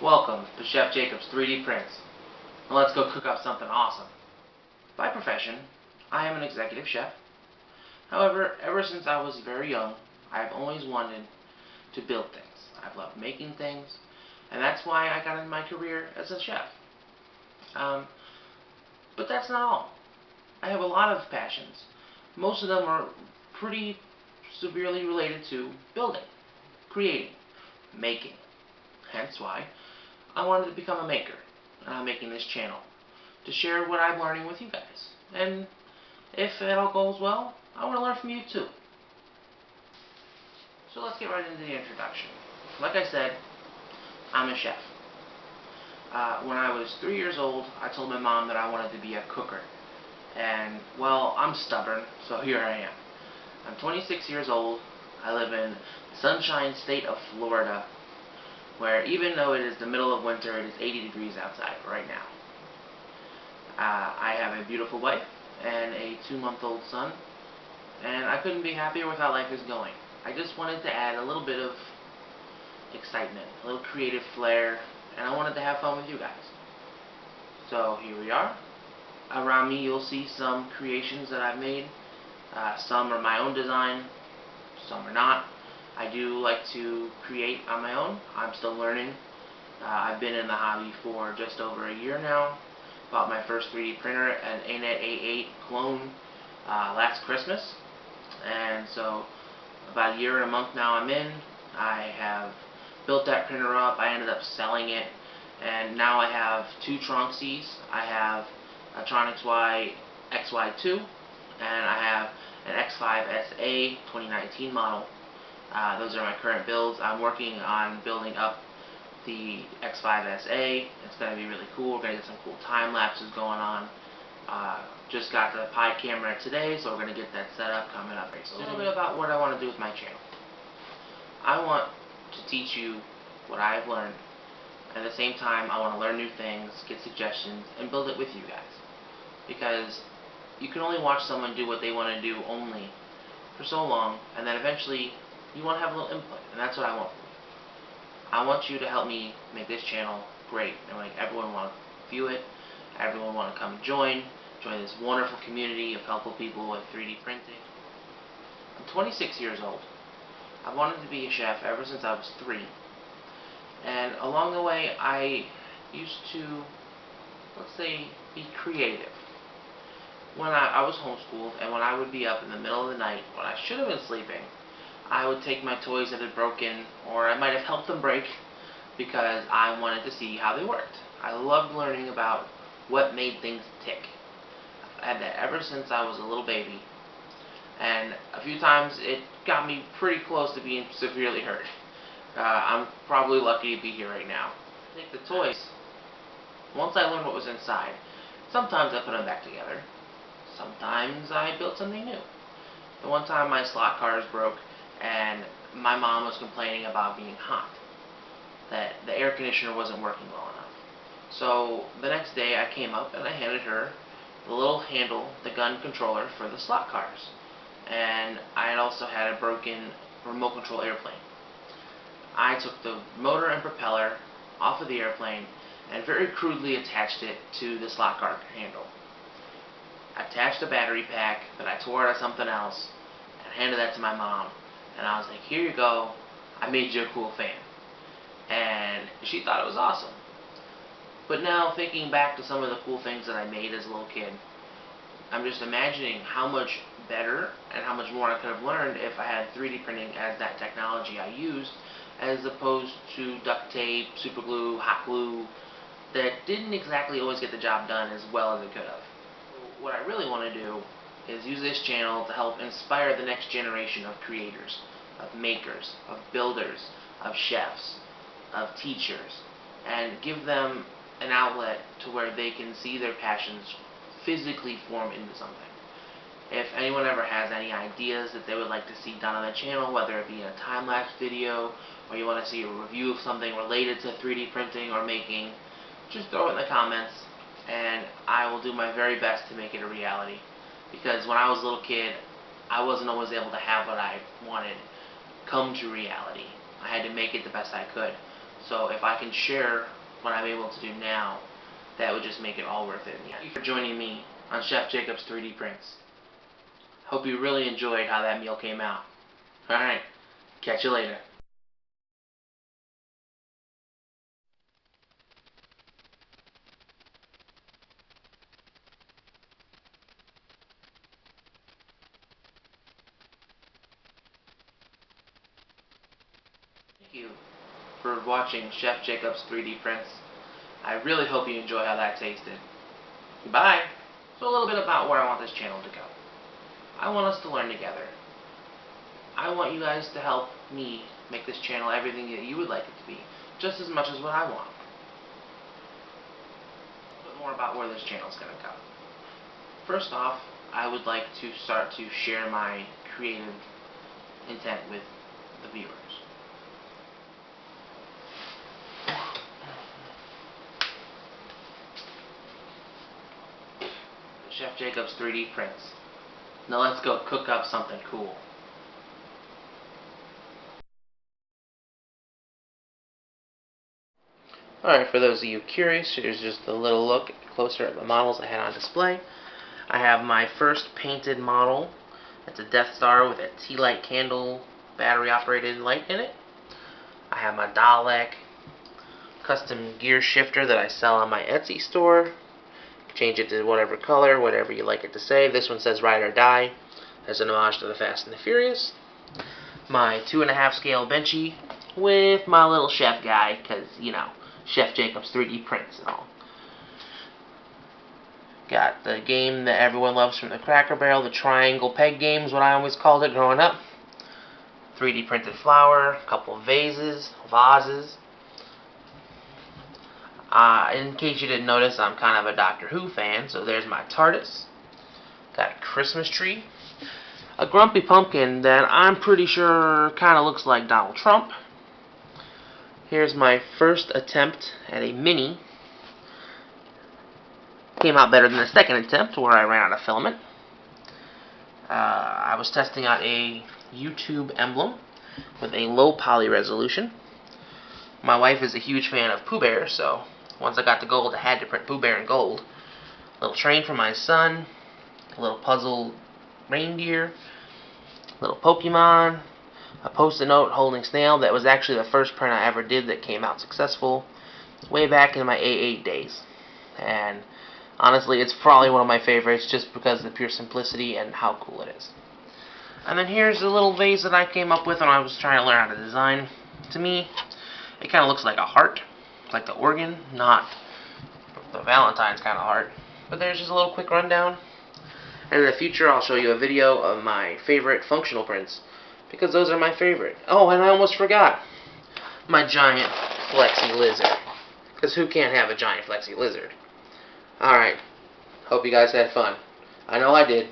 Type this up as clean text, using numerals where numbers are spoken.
Welcome to Chef Jacob's 3DPrintZ. Now let's go cook up something awesome. By profession, I am an executive chef. However, ever since I was very young, I've always wanted to build things. I've loved making things, and that's why I got into my career as a chef. But that's not all. I have a lot of passions. Most of them are pretty severely related to building, creating, making. Hence why I wanted to become a maker, and I'm making this channel to share what I'm learning with you guys. And if it all goes well, I want to learn from you too. So let's get right into the introduction. Like I said, I'm a chef. When I was 3 years old, I told my mom that I wanted to be a cooker. And, well, I'm stubborn, so here I am. I'm 26 years old. I live in the Sunshine State of Florida, where even though it is the middle of winter, it is 80 degrees outside right now. I have a beautiful wife and a 2-month-old son, and I couldn't be happier with how life is going. I just wanted to add a little bit of excitement, a little creative flair, and I wanted to have fun with you guys. So here we are. Around me you'll see some creations that I've made. Some are my own design, some are not. I do like to create on my own. I'm still learning. I've been in the hobby for just over a year now. Bought my first 3D printer, an ANET A8 clone, last Christmas. And so about a year and a month now I'm in. I have built that printer up. I ended up selling it. And now I have two Tronxies. I have a Tronix Y XY2, and I have an X5SA 2019 model. Those are my current builds. I'm working on building up the X5SA. It's going to be really cool. We're going to get some cool time lapses going on. Just got the Pi camera today, so we're going to get that set up coming up. So a little bit about what I want to do with my channel. I want to teach you what I've learned. At the same time, I want to learn new things, get suggestions, and build it with you guys. Because you can only watch someone do what they want to do only for so long, and then eventually you want to have a little input, and that's what I want from you. I want you to help me make this channel great, and make everyone want to view it, everyone want to come join this wonderful community of helpful people with 3D printing. I'm 26 years old. I've wanted to be a chef ever since I was 3. And along the way, I used to, let's say, be creative. When I was homeschooled, and when I would be up in the middle of the night, when I should have been sleeping, I would take my toys that had broken, or I might have helped them break, because I wanted to see how they worked. I loved learning about what made things tick. I've had that ever since I was a little baby, and a few times it got me pretty close to being severely hurt. I'm probably lucky to be here right now. I think the toys, once I learned what was inside, sometimes I put them back together. Sometimes I built something new. The one time my slot cars broke, and my mom was complaining about being hot, that the air conditioner wasn't working well enough. So the next day I came up and I handed her the little handle, the gun controller for the slot cars. And I had also had a broken remote control airplane. I took the motor and propeller off of the airplane and very crudely attached it to the slot car handle. Attached a battery pack that I tore out of something else and handed that to my mom. And I was like, here you go, I made you a cool fan. And she thought it was awesome. But now, thinking back to some of the cool things that I made as a little kid, I'm just imagining how much better and how much more I could have learned if I had 3D printing as that technology I used, as opposed to duct tape, super glue, hot glue, that didn't exactly always get the job done as well as it could have. What I really want to do is use this channel to help inspire the next generation of creators, of makers, of builders, of chefs, of teachers, and give them an outlet to where they can see their passions physically form into something. If anyone ever has any ideas that they would like to see done on the channel, whether it be in a time-lapse video, or you want to see a review of something related to 3D printing or making, just throw it in the comments, and I will do my very best to make it a reality. Because when I was a little kid, I wasn't always able to have what I wanted come to reality. I had to make it the best I could. So if I can share what I'm able to do now, that would just make it all worth it. Thank you for joining me on Chef Jacob's 3DPrintZ. Hope you really enjoyed how that meal came out. Alright, catch you later. Thank you for watching Chef Jacob's 3DPrintZ. I really hope you enjoy how that tasted. Bye! So a little bit about where I want this channel to go. I want us to learn together. I want you guys to help me make this channel everything that you would like it to be, just as much as what I want. A bit more about where this channel is going to go. First off, I would like to start to share my creative intent with the viewers. Chef Jacob's 3DPrintZ. Now let's go cook up something cool. Alright, for those of you curious, here's just a little look closer at the models I had on display. I have my first painted model. It's a Death Star with a tea light candle battery operated light in it. I have my Dalek custom gear shifter that I sell on my Etsy store. Change it to whatever color, whatever you like it to say. This one says Ride or Die as an homage to the Fast and the Furious. My 2.5 scale benchy with my little chef guy, because, you know, Chef Jacob's 3DPrintZ and all. Got the game that everyone loves from the Cracker Barrel, the triangle peg game is what I always called it growing up. 3D printed flower, a couple of vases. In case you didn't notice, I'm kind of a Doctor Who fan, so there's my TARDIS. Got a Christmas tree. A grumpy pumpkin that I'm pretty sure kind of looks like Donald Trump. Here's my first attempt at a mini. Came out better than the second attempt, where I ran out of filament. I was testing out a YouTube emblem with a low poly resolution. My wife is a huge fan of Pooh Bear, so once I got the gold, I had to print Pooh Bear in gold. A little train for my son, a little puzzle reindeer, a little Pokemon, a post-it note holding snail. That was actually the first print I ever did that came out successful way back in my A8 days. And honestly, it's probably one of my favorites just because of the pure simplicity and how cool it is. And then here's a little vase that I came up with when I was trying to learn how to design. To me, it kind of looks like a heart, like the organ, not the Valentine's kind of heart. But there's just a little quick rundown. And in the future, I'll show you a video of my favorite functional prints, because those are my favorite. Oh, and I almost forgot my giant flexi lizard, because who can't have a giant flexi lizard? Alright, hope you guys had fun. I know I did.